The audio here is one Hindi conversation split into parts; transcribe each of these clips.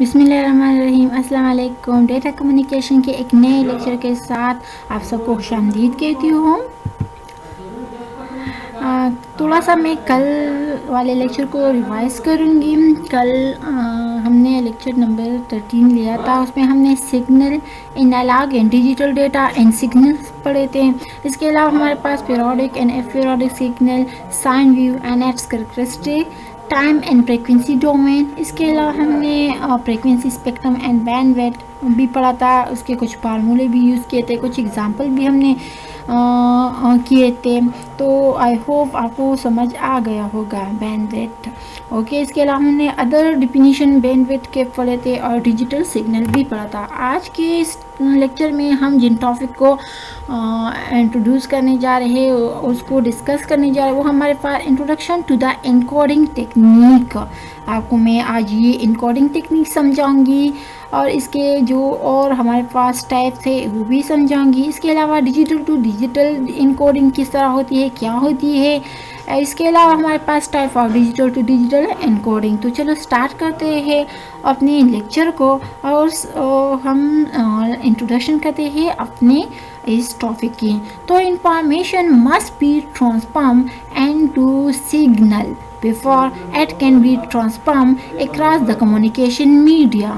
बिस्मिल्लाहिर्रहमानिर्रहीम। अस्सलाम वालेकुम। डेटा कम्युनिकेशन के एक नए लेक्चर के साथ आप सबको खुशामदीद कहती हूँ। थोड़ा सा मैं कल वाले लेक्चर को रिवाइज करूँगी। कल हमने लेक्चर नंबर 13 लिया था, उसमें हमने signal, analog and digital data and signals पढ़े थे। इसके अलावा हमारे पास periodic and aperiodic signal, sine wave and its characteristic, time and frequency domain. इसके अलावा हमने फ्रीक्वेंसी स्पेक्ट्रम एंड बैंडविड्थ भी पढ़ा था। उसके कुछ फार्मूले भी यूज़ किए थे, कुछ एग्जांपल भी हमने किए थे। तो आई होप आपको समझ आ गया होगा बैंडविड्थ। ओके, इसके अलावा हमने अदर डिफिनीशन बैंडविड्थ के पढ़े थे और डिजिटल सिग्नल भी पढ़ा था। आज के इस लेक्चर में हम जिन टॉपिक को इंट्रोड्यूस करने जा रहे हैं, उसको डिस्कस करने जा रहे हैं, वो हमारे पास introduction to the encoding technique. आपको मैं आज ये एनकोडिंग टेक्निक समझाऊंगी और इसके जो और हमारे पास टाइप थे वो भी समझाऊंगी। इसके अलावा डिजिटल टू डिजिटल एनकोडिंग किस तरह होती है, क्या होती है। इसके अलावा हमारे पास type of digital to digital encoding. तो चलो स्टार्ट करते हैं अपने लेक्चर को और हम इंट्रोडक्शन करते हैं अपने इस टॉपिक की। तो information must be transform into signal before it can be transformed across the communication media.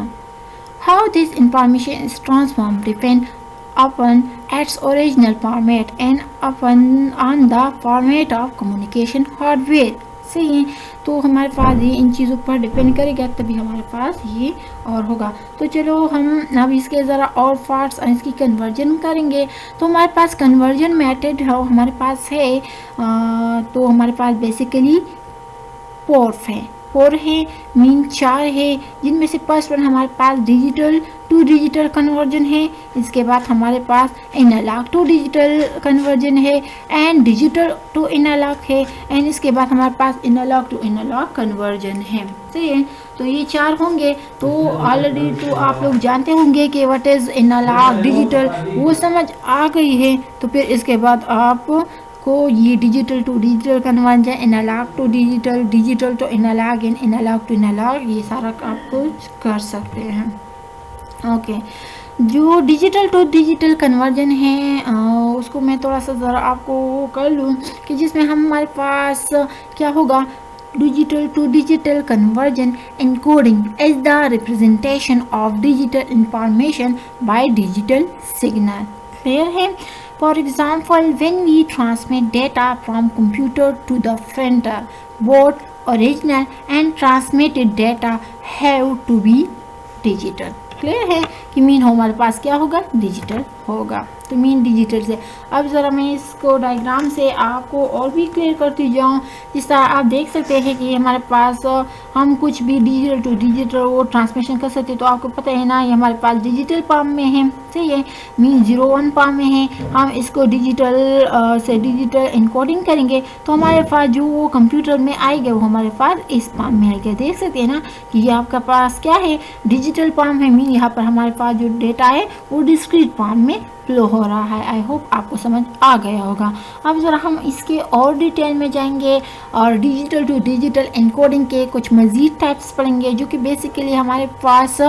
How this information is transformed depends upon its original format and on the format of communication hardware. सही है, तो हमारे पास ये इन चीज़ों पर डिपेंड करेगा, तभी हमारे पास ये और होगा। तो चलो हम अब इसके ज़रा और पार्ट्स और इसकी कन्वर्जन करेंगे। तो हमारे पास कन्वर्जन मेथड हमारे पास है। तो हमारे पास बेसिकली फोर है, मीन 4 है, जिनमें से फर्स्ट वन हमारे पास डिजिटल टू डिजिटल कन्वर्जन है। इसके बाद हमारे पास एनालॉग टू डिजिटल कन्वर्जन है एंड डिजिटल टू एनालॉग है एंड इसके बाद हमारे पास एनालॉग टू एनालॉग कन्वर्जन है। सही है, तो ये 4 होंगे। तो ऑलरेडी तो आप लोग जानते होंगे कि व्हाट इज़ एनालॉग डिजिटल, वो समझ आ गई है। तो फिर इसके बाद आप को ये digital to digital conversion, analog to digital, digital to analog and analog to analog, ये सारा आप कुछ कर सकते हैं। ओके, जो डिजिटल टू डिजिटल कन्वर्जन है उसको मैं थोड़ा सा ज़रा आपको वो कर लूँ कि जिसमें हमारे पास क्या होगा। Digital to digital conversion encoding is the representation of digital information by digital signal. Clear है? For example, when we transmit data from computer to the printer, both original and transmitted data have to be digital. Clear है कि मीन हमारे पास क्या होगा, डिजिटल होगा। तो मीन डिजिटल से अब ज़रा मैं इसको डायग्राम से आपको और भी क्लियर करती जाऊँ। जिस तरह आप देख सकते हैं कि हमारे पास हम कुछ भी डिजिटल टू डिजिटल वो ट्रांसमिशन कर सकते हैं। तो आपको पता है ना, ये हमारे पास डिजिटल फॉर्म में है। सही है, मीन 01 फॉर्म में है। हम इसको डिजिटल से डिजिटल इनकोडिंग करेंगे तो हमारे पास जो वो कंप्यूटर में आएगा वो हमारे पास इस फॉर्म में आएगा। देख सकते हैं ना कि ये आपका पास क्या है, डिजिटल फॉर्म है। मीन यहाँ पर हमारे पास जो डेटा है वो डिस्क्रीट फॉर्म में फ्लो हो रहा है। आई होप आपको समझ आ गया होगा। अब ज़रा हम इसके और डिटेल में जाएंगे और डिजिटल टू डिजिटल एनकोडिंग के कुछ मज़ीद टाइप्स पढ़ेंगे, जो कि बेसिकली हमारे पास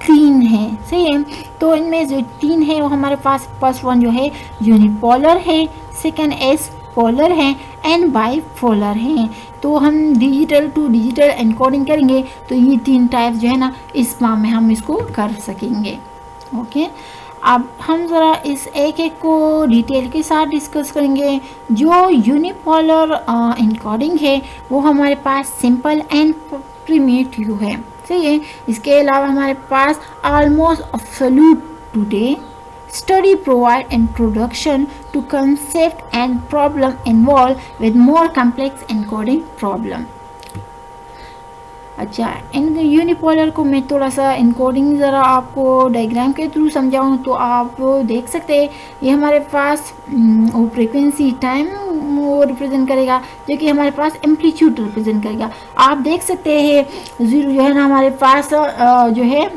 3 है। सही है, तो इनमें जो 3 है वो हमारे पास फर्स्ट वन जो है यूनिपोलर है, सेकेंड एस पोलर है एंड बाईपोलर है। तो हम डिजिटल टू डिजिटल एनकोडिंग करेंगे तो ये 3 टाइप्स जो है ना, इस फॉर्म में हम इसको कर सकेंगे। ओके, अब हम ज़रा इस एक एक को डिटेल के साथ डिस्कस करेंगे। जो यूनिपोलर एनकोडिंग है वो हमारे पास सिंपल एंड प्रिमिटिव है। सही है, इसके अलावा हमारे पास almost absolute today study provide introduction to concept and problem involved with more complex encoding problem। अच्छा, इन यूनिपोलर को मैं थोड़ा सा इनकोडिंग ज़रा आपको डायग्राम के थ्रू समझाऊँ तो आप देख सकते हैं ये हमारे पास वो फ्रीक्वेंसी टाइम वो रिप्रेजेंट करेगा, जो कि हमारे पास एम्पलीट्यूड रिप्रेजेंट करेगा। आप देख सकते हैं 0 जो है ना हमारे पास जो है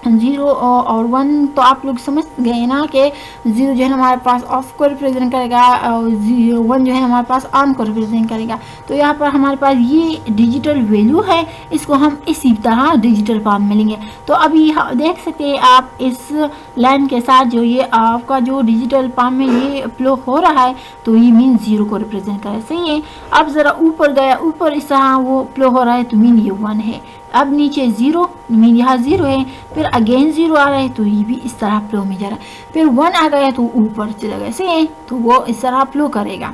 0 और 1 तो आप लोग समझ गए ना कि 0 जो है हमारे पास ऑफ को रिप्रेजेंट करेगा और 1 जो है हमारे पास ऑन को रिप्रेजेंट करेगा। तो यहाँ पर हमारे पास ये डिजिटल वैल्यू है, इसको हम इसी तरह डिजिटल फॉर्म में लेंगे। तो अभी देख सकते हैं आप इस लाइन के साथ जो ये आपका जो डिजिटल फॉर्म में ये फ्लो हो रहा है, तो ये मीन 0 को रिप्रेजेंट करे। सही है। अब ज़रा ऊपर गया, ऊपर इस तरह वो फ्लो हो रहा है तो मीन ये 1 है। अब नीचे 0 मीन यहाँ 0 है, फिर अगेन 0 आ रहा है तो ये भी इस तरह फ्लो में जा रहा है। फिर 1 आ गया तो ऊपर चला गया। सही है। तो वो इस तरह फ्लो करेगा।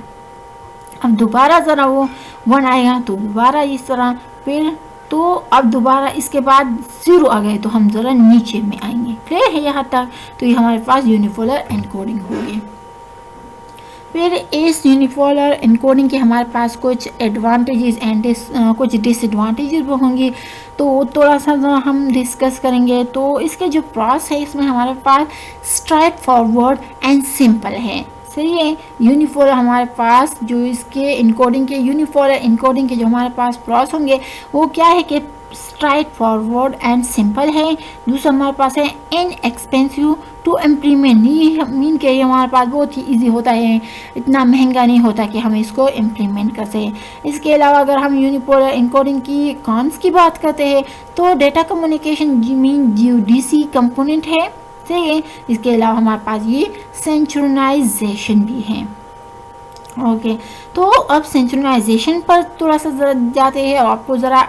अब दोबारा ज़रा वो 1 आएगा तो दोबारा इस तरह, फिर तो अब दोबारा इसके बाद 0 आ गए तो हम ज़रा नीचे में आएंगे। क्लियर है यहाँ तक? तो ये हमारे पास यूनिपोलर एनकोडिंग होगी। फिर इस यूनिपोलर एनकोडिंग के हमारे पास कुछ एडवांटेजेस एंड कुछ डिसएडवांटेजेस भी होंगे, तो थोड़ा सा हम डिस्कस करेंगे। तो इसके जो प्रॉस है इसमें हमारे पास स्ट्राइट फॉरवर्ड एंड सिंपल है। सही है। यूनिपोलर हमारे पास जो इसके इनकोडिंग के यूनिपोलर इनकोडिंग के जो हमारे पास प्रॉस होंगे वो क्या है कि स्ट्राइट फॉरवर्ड एंड सिंपल है। दूसरा हमारे पास है इनएक्सपेंसिव टू इम्प्लीमेंट, ये मीन के हमारे पास बहुत ही इजी होता है, इतना महंगा नहीं होता कि हम इसको इम्प्लीमेंट कर सकें। इसके अलावा अगर हम यूनिपोलर इनकोडिंग की कॉन्स की बात करते हैं तो डेटा कम्युनिकेशन मीन जो डीसी कंपोनेंट है। सही है। इसके अलावा हमारे पास ये सिंक्रोनाइजेशन भी है। ओके तो अब सिंक्रोनाइजेशन पर थोड़ा सा ज़रा जाते हैं और आपको ज़रा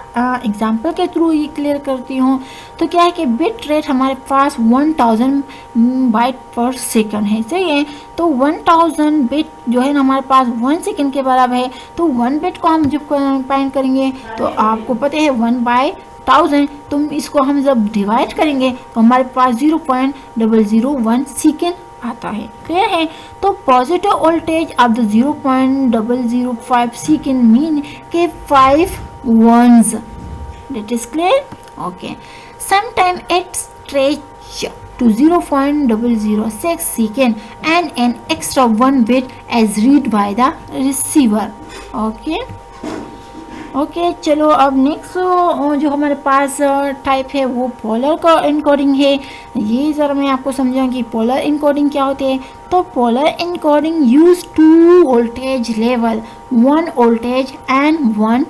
एग्जांपल के थ्रू ये क्लियर करती हूँ। तो क्या है कि बिट रेट हमारे पास 1000 बाइट पर सेकंड है। सही है। तो 1000 बिट जो है ना हमारे पास 1 सेकंड के बराबर है। तो 1 बिट को हम जब कंपाइन करेंगे तो आपको पता है 1/1000, तो इसको हम जब डिवाइड करेंगे तो हमारे पास 0.001 सेकंड आता है। क्लियर है। तो positive voltage of the 0.005 second mean के 5 ones। That is clear? Okay. Sometimes it stretch to 0.006 second and an extra 1 bit as read by the receiver. Okay. Okay चलो अब नेक्स्ट जो हमारे पास टाइप है वो पोलर का इनकोडिंग है। ये ज़रा मैं आपको समझाऊँ कि पोलर इनकोडिंग क्या होते हैं। तो polar encoding use 2 voltage level, 1 voltage and 1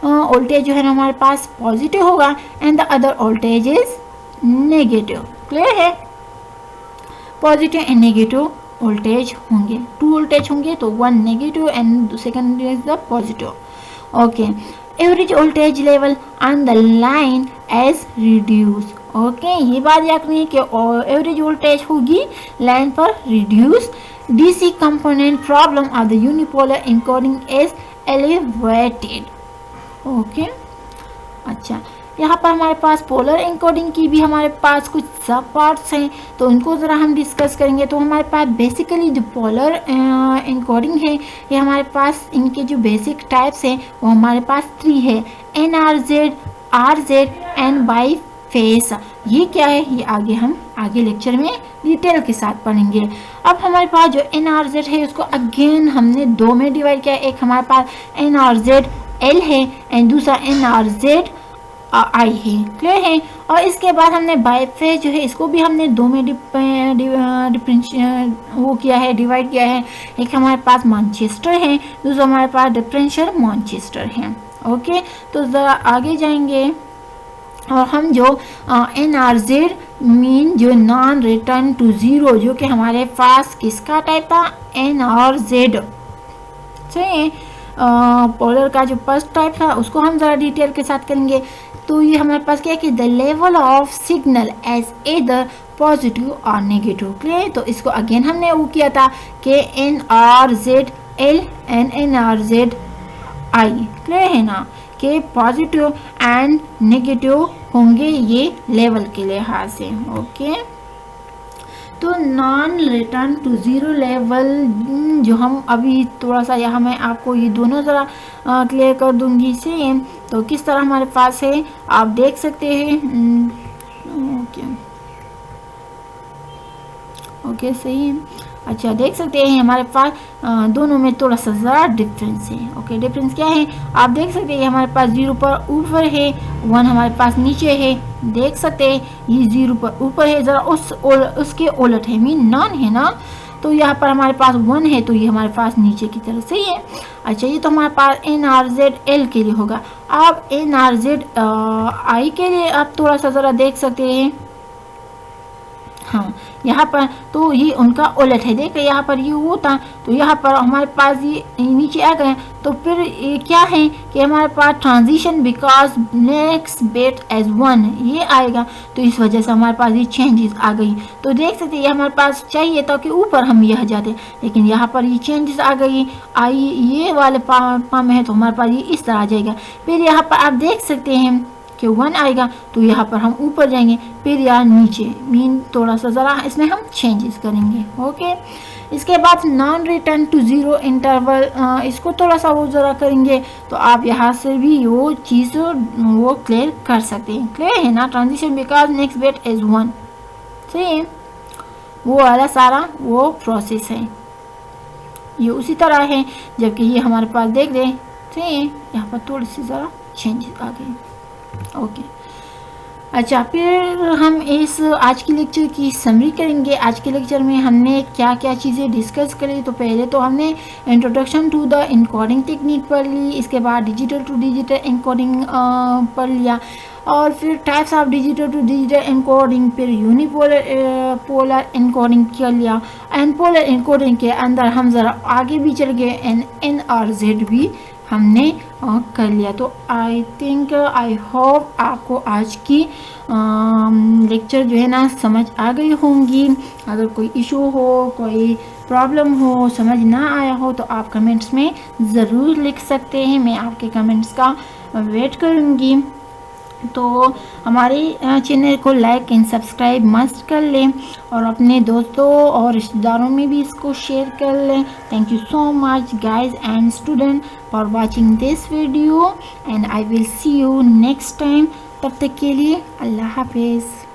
voltage जो है ना हमारे पास पॉजिटिव होगा and the other voltage is negative. Clear है। पॉजिटिव एंड नेगेटिव वोल्टेज होंगे, 2 वोल्टेज होंगे तो 1 negative and second is the positive. Okay average voltage level on the line as reduce. Okay ये बात याद रखनी है कि एवरेज वोल्टेज होगी लाइन पर reduce. DC component problem of the unipolar encoding is elevated. Okay अच्छा यहाँ पर हमारे पास पोलर इनकोडिंग की भी हमारे पास कुछ सब पार्ट्स हैं तो उनको ज़रा हम डिस्कस करेंगे। तो हमारे पास बेसिकली जो पोलर इनकोडिंग है ये हमारे पास इनके जो बेसिक टाइप्स हैं वो हमारे पास 3 है, NRZ, RZ and by face. ये क्या है ये हम आगे लेक्चर में डिटेल के साथ पढ़ेंगे। अब हमारे पास जो NRZ है उसको अगेन हमने 2 में डिवाइड किया। एक हमारे पास NRZ L है एंड दूसरा NRZ आई है। क्लियर है। और इसके बाद हमने बाईफेज जो है इसको भी हमने 2 में वो किया है, डिवाइड किया है। एक हमारे पास मैनचेस्टर है, दूसरा हमारे पास डिफरेंशियल मैनचेस्टर है। ओके तो ज़रा आगे जाएंगे और हम जो NRZ मीन जो नॉन रिटर्न टू ज़ीरो जो कि हमारे पास किसका टाइप था NRZ। सही पोलर का जो फर्स्ट टाइप था उसको हम ज़रा डिटेल के साथ करेंगे। तो ये हमारे पास क्या है कि the level of signal as either positive और नेगेटिव। क्लियर। तो इसको अगेन हमने वो किया था कि NRZ L and NRZ I। Clear है ना कि पॉजिटिव एंड नेगेटिव होंगे ये लेवल के लिहाज से। ओके तो non return to zero level जो हम अभी थोड़ा सा यहाँ मैं आपको ये दोनों ज़रा क्लियर कर दूंगी सेम। तो किस तरह हमारे पास है आप देख सकते हैं। ओके सही है। अच्छा, देख सकते हैं हमारे पास दोनों में थोड़ा सा ज़रा डिफरेंस है। ओके, डिफरेंस क्या है आप देख सकते हैं, हमारे पास 0 पर ऊपर है, 1 हमारे पास नीचे है। देख सकते हैं ये 0 पर ऊपर है, ज़रा उसके उलट है, मीन नॉन है ना, तो यहाँ पर हमारे पास 1 है, तो ये हमारे पास नीचे की तरफ से ही है। अच्छा, ये तो हमारे पास NRZ L के लिए होगा। अब NRZ I के लिए आप थोड़ा सा ज़रा देख सकते हैं, हाँ यहाँ पर तो ये उनका उलट है। देख यहाँ पर ये वो था, तो यहाँ पर हमारे पास ये नीचे आ गए, तो फिर ये क्या है कि हमारे पास transition because next bit as 1 ये आएगा, तो इस वजह से हमारे पास ये चेंजेस आ गई। तो देख सकते हैं ये हमारे पास चाहिए था कि ऊपर हम यह जाते, लेकिन यहाँ पर ये चेंजेस आ गई, आई ये वाले पा में है, तो हमारे पास ये इस तरह आ जाएगा। फिर यहाँ पर आप देख सकते हैं कि 1 आएगा, तो यहाँ पर हम ऊपर जाएंगे, फिर यहाँ नीचे, मीन थोड़ा सा ज़रा इसमें हम चेंजेस करेंगे। ओके, इसके बाद नॉन रिटर्न टू 0 इंटरवल, इसको थोड़ा सा वो ज़रा करेंगे, तो आप यहाँ से भी वो चीज़ वो क्लियर कर सकते हैं। क्लियर है ना, transition because next bit is 1, सही है, वो वाला सारा वो प्रोसेस है, ये उसी तरह है। जबकि ये हमारे पास देख रहे हैं, सही है, यहाँ पर थोड़ी सी ज़रा चेंजेस आ गए। ओके, अच्छा, फिर हम इस आज की लेक्चर की समरी करेंगे। आज के लेक्चर में हमने क्या क्या चीज़ें डिस्कस करी, तो पहले तो हमने introduction to the encoding technique पढ़ ली, इसके बाद डिजिटल टू डिजिटल इनकोडिंग पढ़ लिया, और फिर types of digital to digital encoding, फिर यूनिपोलर पोलर इनकोडिंग कर लिया, एंड पोलर इनकोडिंग के अंदर हम ज़रा आगे भी चल गए, NRZ भी हमने कर लिया। तो आई थिंक आई होप आपको आज की लेक्चर जो है ना समझ आ गई होंगी। अगर कोई इशू हो, कोई प्रॉब्लम हो, समझ ना आया हो, तो आप कमेंट्स में ज़रूर लिख सकते हैं, मैं आपके कमेंट्स का वेट करूँगी। तो हमारे चैनल को लाइक एंड सब्सक्राइब मस्ट कर लें, और अपने दोस्तों और रिश्तेदारों में भी इसको शेयर कर लें। Thank you so much guys and student for watching this video, and I will see you next time. तब तक के लिए अल्लाह हाफिज़।